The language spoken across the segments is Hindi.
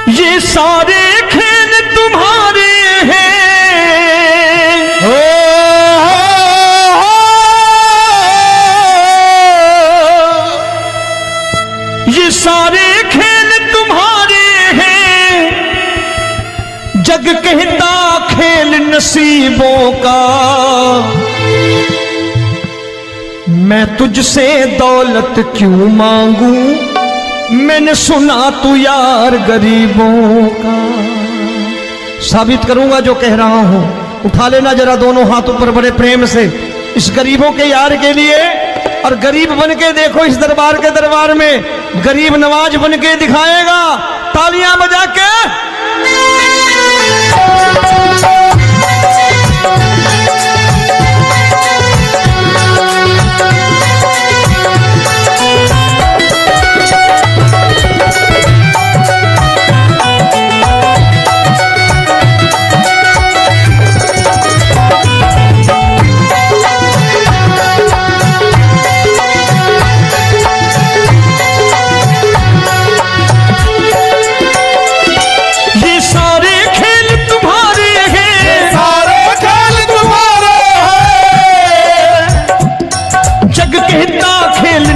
ये सारे खेल तुम्हारे हैं, ये सारे खेल तुम्हारे हैं, जग कहता खेल नसीबों का। मैं तुझसे दौलत क्यों मांगू, मैंने सुना तू यार गरीबों का। साबित करूंगा जो कह रहा हूं। उठा लेना जरा दोनों हाथों पर बड़े प्रेम से इस गरीबों के यार के लिए, और गरीब बन के देखो इस दरबार के दरबार में गरीब नवाज बन के दिखाएगा, तालियां बजा के।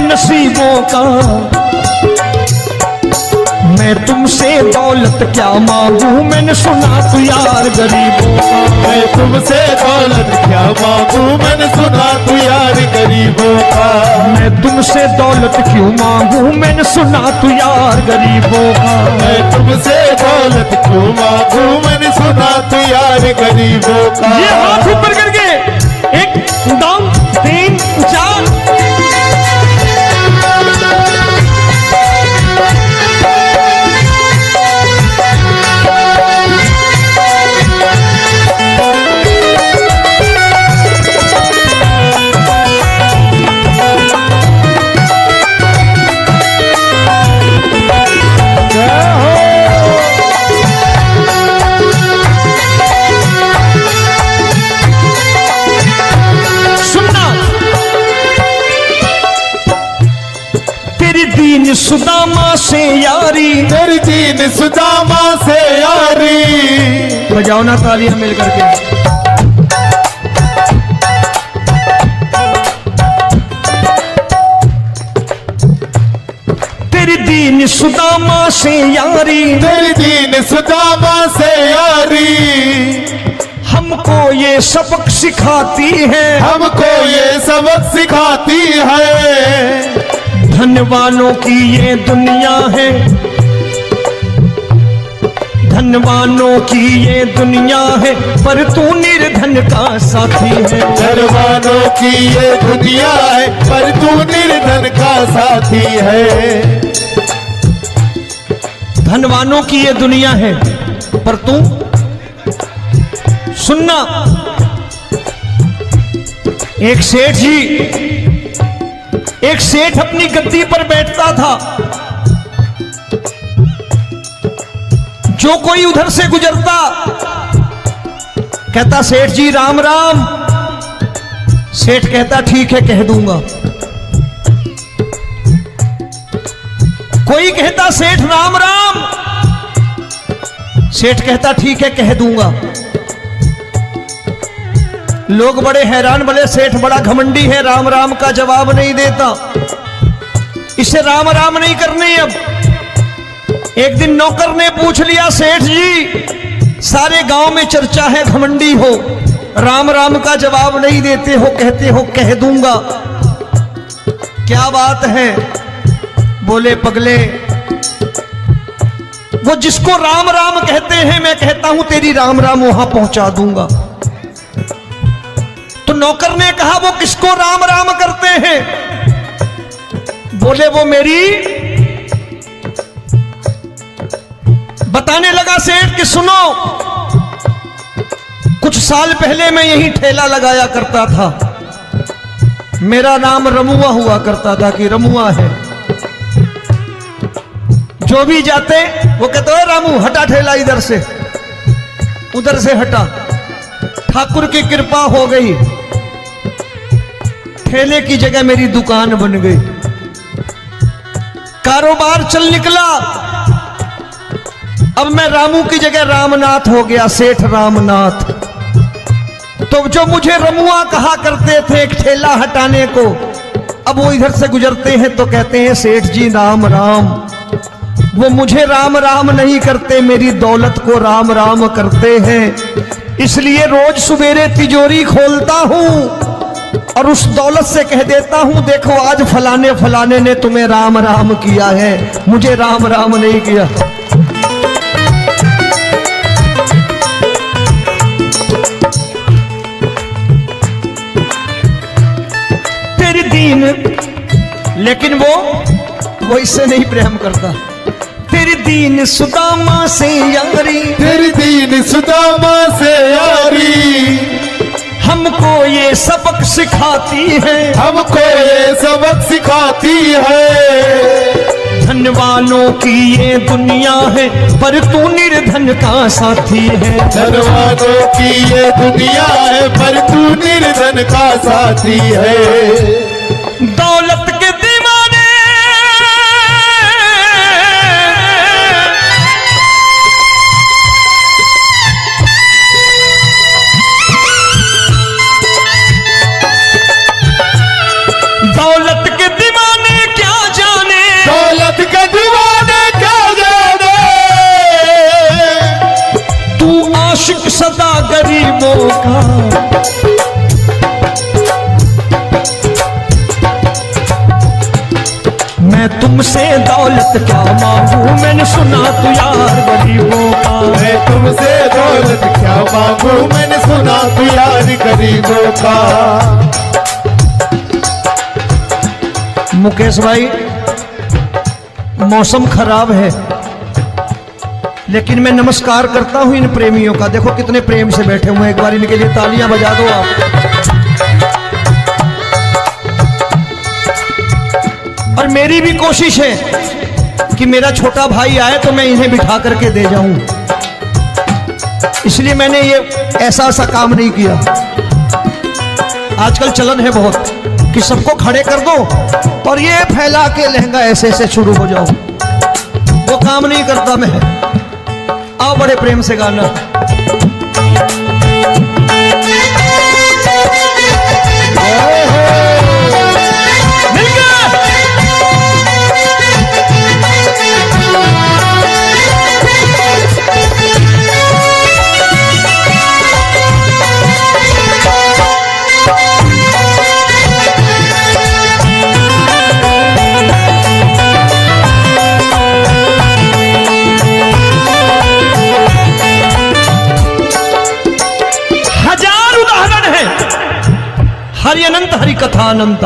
नसीबों का मैं तुमसे दौलत क्या मांगू, मैंने सुना तू यार गरीबों का। मैं तुमसे दौलत क्या मांगू, मैंने सुना तू यार गरीबों का। मैं तुमसे दौलत क्यों मांगू, मैंने सुना तू यार गरीबों का। मैं तुमसे दौलत क्यों मांगू, मैंने सुना तू यार गरीबों का। ये हाथ ऊपर करके 1 2 3 4 सुदामा से यारी, तेरी दीन सुदामा से यारी। बजाओ ना तालियां मिल करके। तेरी दीन सुदामा से यारी, तेरी दीन सुदामा से यारी। हमको ये सबक सिखाती है, हमको ये सबक सिखाती है। धनवानों की ये दुनिया है, धनवानों की ये दुनिया है, पर तू निर्धन का साथी है। धनवानों की ये दुनिया है, पर तू निर्धन का साथी है। धनवानों की ये दुनिया है, पर तू सुनना। एक सेठ जी, एक सेठ अपनी गद्दी पर बैठता था। जो कोई उधर से गुजरता कहता सेठ जी राम राम। सेठ कहता ठीक है कह दूंगा। कोई कहता सेठ राम राम। सेठ कहता ठीक है कह दूंगा। लोग बड़े हैरान, बोले सेठ बड़ा घमंडी है, राम राम का जवाब नहीं देता, इसे राम राम नहीं करनी। अब एक दिन नौकर ने पूछ लिया सेठ जी सारे गांव में चर्चा है घमंडी हो, राम राम का जवाब नहीं देते हो, कहते हो कह दूंगा, क्या बात है? बोले पगले वो जिसको राम राम कहते हैं मैं कहता हूं तेरी राम राम वहां पहुंचा दूंगा। तो नौकर ने कहा वो किसको राम राम करते हैं? बोले वो मेरी। बताने लगा सेठ कि सुनो, कुछ साल पहले मैं यही ठेला लगाया करता था, मेरा नाम रमुआ हुआ करता था कि रमुआ है। जो भी जाते वो कहते हो रामू हटा ठेला इधर से, उधर से हटा। ठाकुर की कृपा हो गई, ठेले की जगह मेरी दुकान बन गई, कारोबार चल निकला। अब मैं रामू की जगह रामनाथ हो गया, सेठ रामनाथ। तो जो मुझे रमुआ कहा करते थे एक ठेला हटाने को, अब वो इधर से गुजरते हैं तो कहते हैं सेठ जी राम राम। वो मुझे राम राम नहीं करते, मेरी दौलत को राम राम करते हैं। इसलिए रोज सवेरे तिजोरी खोलता हूं और उस दौलत से कह देता हूं देखो आज फलाने फलाने ने तुम्हें राम राम किया है, मुझे राम राम नहीं किया। तेरी दीन, लेकिन वो इससे नहीं प्रेम करता। तेरी दीन सुदामा से यारी, तेरी दीन सुदामा से यारी, हमको ये सबक सिखाती है, हमको ये सबक सिखाती है। धनवानों की ये दुनिया है पर तू निर्धन का साथी है। धनवानों की ये दुनिया है पर तू निर्धन का साथी है। दौलत के दीवाने दौलत के दीवाने क्या जाने, दौलत के दीवाने क्या जाने, तू आशिक सदा गरीबों का। मैं तुमसे दौलत क्या मांगू, मैंने सुना तू यार गरीबों का। मैं तुमसे दौलत क्या मांगू, मैंने सुना तू यार गरीबों का। मुकेश भाई, मौसम खराब है लेकिन मैं नमस्कार करता हूं इन प्रेमियों का। देखो कितने प्रेम से बैठे हुए हैं, एक बार इनके लिए तालियां बजा दो आप। और मेरी भी कोशिश है कि मेरा छोटा भाई आए तो मैं इन्हें बिठा करके दे जाऊं, इसलिए मैंने ये ऐसा काम नहीं किया। आजकल चलन है बहुत कि सबको खड़े कर दो और ये फैला के लहंगा ऐसे ऐसे शुरू हो जाओ, वो काम नहीं करता मैं। आओ बड़े प्रेम से गाना। हरि अनंत हरि कथा अनंत।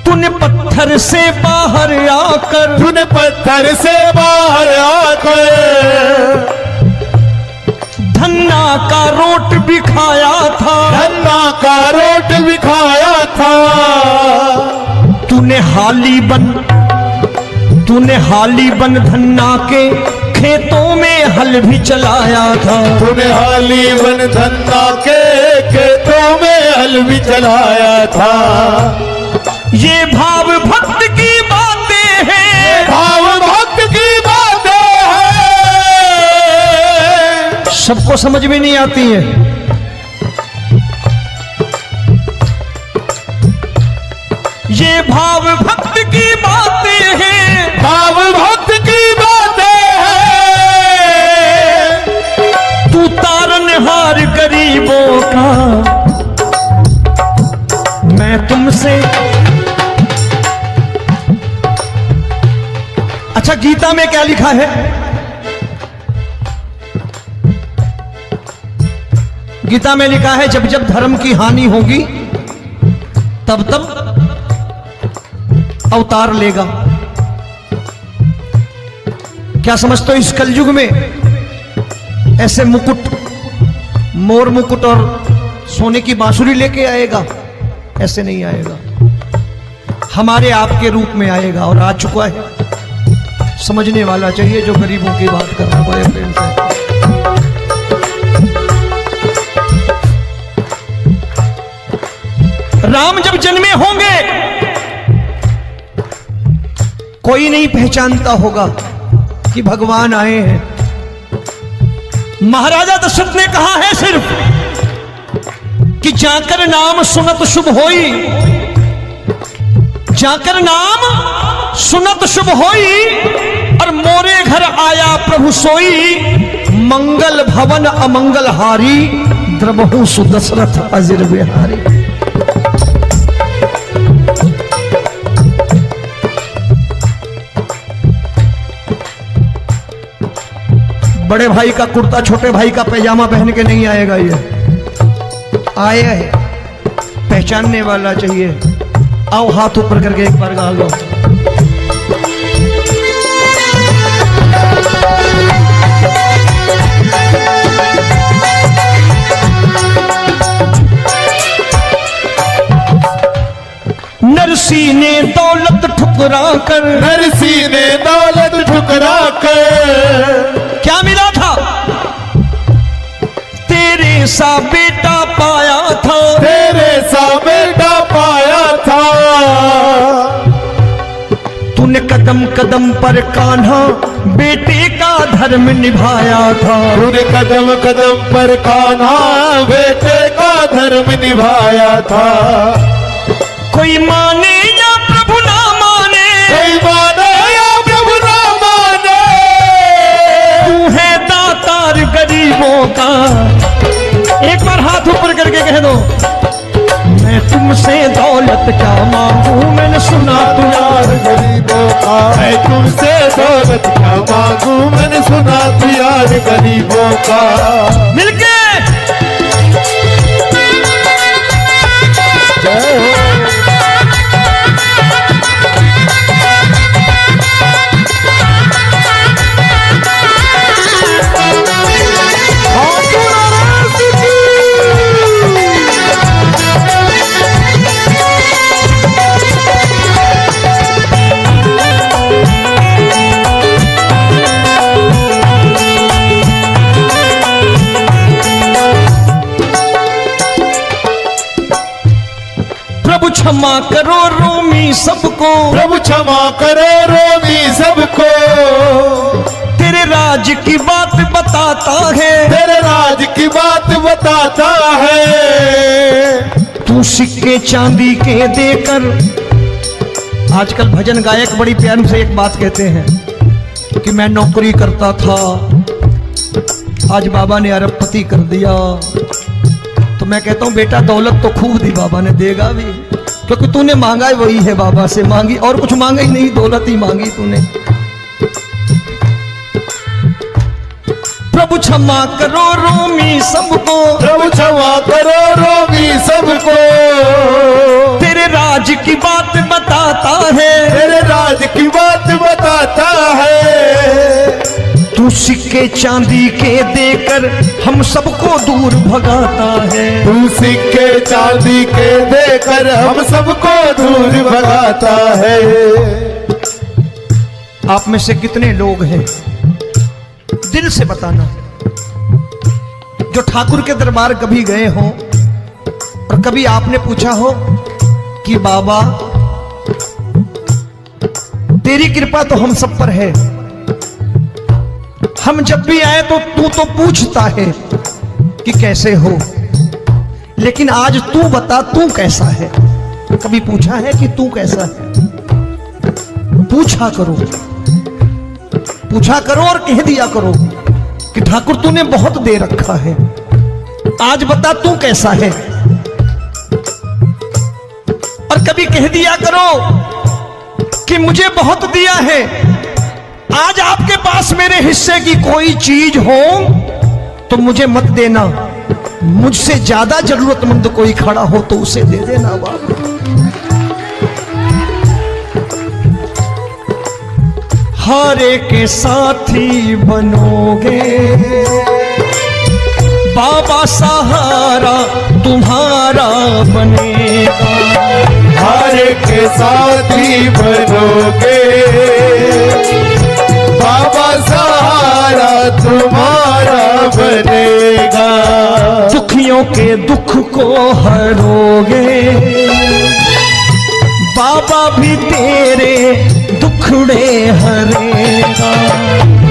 तूने पत्थर से बाहर आकर, तूने पत्थर से बाहर आकर धन्ना का रोट भी खाया था, धन्ना का रोट भी खाया था। तूने हाली बन धन्ना के खेतों में हल भी चलाया था। तूने हाली बन धन्ना के खेतों में हल भी चलाया था। ये भाव भक्त की बातें हैं, भाव भक्त की बातें हैं, सबको समझ में नहीं आती है। ये भाव भक्त की बातें हैं, भाव भक्त की बातें हैं। तू तारनहार गरीबों का, मैं तुमसे। अच्छा, गीता में क्या लिखा है? गीता में लिखा है जब जब धर्म की हानि होगी तब तब अवतार लेगा। क्या समझते हो इस कलयुग में ऐसे मुकुट, मोर मुकुट और सोने की बांसुरी लेके आएगा? ऐसे नहीं आएगा, हमारे आपके रूप में आएगा और आ चुका है। समझने वाला चाहिए जो गरीबों की बात कर रहा है बड़े प्रेम से। राम जब जन्मे होंगे कोई नहीं पहचानता होगा कि भगवान आए हैं। महाराजा दशरथ ने कहा है सिर्फ कि जाकर नाम सुनत शुभ होई, जाकर नाम सुनत शुभ होई, और मोरे घर आया प्रभु सोई, मंगल भवन अमंगल हारी, द्रबहु सुदशरथ अजिर बिहारी। बड़े भाई का कुर्ता छोटे भाई का पैजामा पहन के नहीं आएगा, ये आया है पहचानने वाला चाहिए। आओ हाथ ऊपर करके एक बार गा लो। नरसी ने दौलत ठुकरा कर, नरसी ने दौलत ठुकरा कर, क्या मिला था? तेरे सा बेटा पाया था, तेरे सा बेटा पाया था। तूने कदम कदम पर कान्हा बेटे का धर्म निभाया था, तूने कदम कदम पर कान्हा बेटे का धर्म निभाया था। कोई माने या प्रभु ना माने, कोई माने या प्रभु ना माने, तू है दातार गरीबों का। एक बार हाथ ऊपर करके कह दो, मैं तुमसे दौलत क्या मांगू, मैंने सुना तू यार गरीबों का। मैं तुमसे दौलत क्या मांगू, मैंने सुना तू यार गरीबों का। मिलके जय हो। क्षमा करो रोमी सबको, प्रभु क्षमा करो रोमी सबको। तेरे राज की बात बताता है, तेरे राज की बात बताता है। तू सिक्के चांदी के देकर, आजकल भजन गायक बड़ी प्यार से एक बात कहते हैं कि मैं नौकरी करता था, आज बाबा ने अरबपति कर दिया। तो मैं कहता हूं बेटा दौलत तो खूब दी बाबा ने, देगा भी, क्योंकि तूने मांगा है वही है, बाबा से मांगी और कुछ मांगा ही नहीं, दौलत ही मांगी तूने। प्रभु क्षमा करो रोमी सबको, प्रभु क्षमा करो रोमी सबको। तेरे राज की बात बताता है, तेरे राज की बात बताता है। तू सिक्के चांदी के देकर हम सबको दूर भगाता है, तू सिक्के चांदी के देकर हम सबको दूर भगाता है। आप में से कितने लोग हैं, दिल से बताना, जो ठाकुर के दरबार कभी गए हो और कभी आपने पूछा हो कि बाबा तेरी कृपा तो हम सब पर है, हम जब भी आए तो तू तो पूछता है कि कैसे हो, लेकिन आज तू बता तू कैसा है। कभी पूछा है कि तू कैसा है? पूछा करो, पूछा करो और कह दिया करो कि ठाकुर तूने बहुत दे रखा है, आज बता तू कैसा है। और कभी कह दिया करो कि मुझे बहुत दिया है, आज आपके पास मेरे हिस्से की कोई चीज हो तो मुझे मत देना, मुझसे ज्यादा जरूरतमंद कोई खड़ा हो तो उसे दे देना बाबा। हारे के साथी बनोगे बाबा, सहारा तुम्हारा बनेगा। हारे के साथी बनोगे बाबा, सहारा तुम्हारा बनेगा। दुखियों के दुख को हरोगे बाबा भी तेरे दुखड़े हरेगा।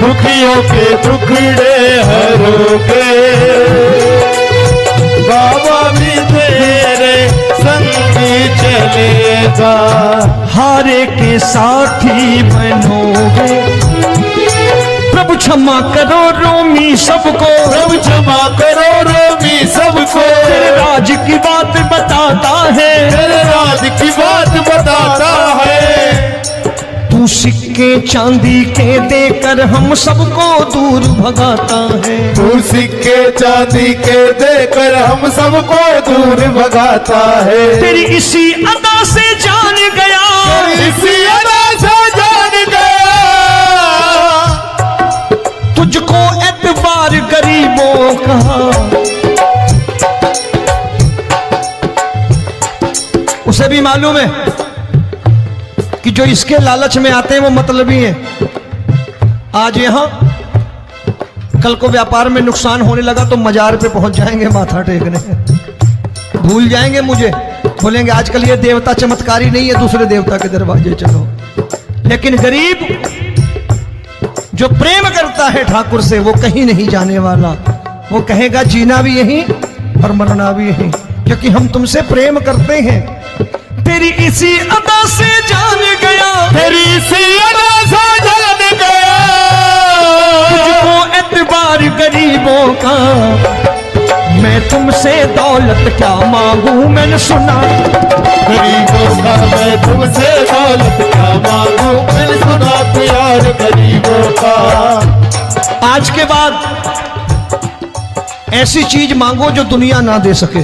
दुखियों के दुखड़े हरोगे, बाबा भी तेरे संगी चलेगा। हारे के साथी बनोगे, प्रभु क्षमा करो रोमी सबको, प्रभु क्षमा करो रोमी सबको। तेरे राज की बात बताता है, तेरे राज की बात बताता है। तू सिक्के चांदी के देकर हम सबको दूर भगाता है। तू सिक्के चांदी के देकर हम सबको दूर भगाता है। तेरी इसी अदा से जान गया, इसी अदा से जान गया, तुझको एतबार गरीबों का। उसे भी मालूम है कि जो इसके लालच में आते हैं वो मतलबी हैं। आज यहां कल को व्यापार में नुकसान होने लगा तो मजार पे पहुंच जाएंगे माथा टेकने, भूल जाएंगे मुझे, बोलेंगे आजकल ये देवता चमत्कारी नहीं है, दूसरे देवता के दरवाजे चलो। लेकिन गरीब जो प्रेम करता है ठाकुर से वो कहीं नहीं जाने वाला, वो कहेगा जीना भी यहीं और मरना भी यहीं, क्योंकि हम तुमसे प्रेम करते हैं। तेरी इसी अदा से जान गया, तेरी इसी अदा से जान गया, तुझको एतबार गरीबों का। मैं तुमसे दौलत क्या मांगू, मैंने सुना गरीबों का। मैं तुमसे दौलत क्या मांगू, मैंने सुना प्यार गरीबों का। आज के बाद ऐसी चीज मांगो जो दुनिया ना दे सके।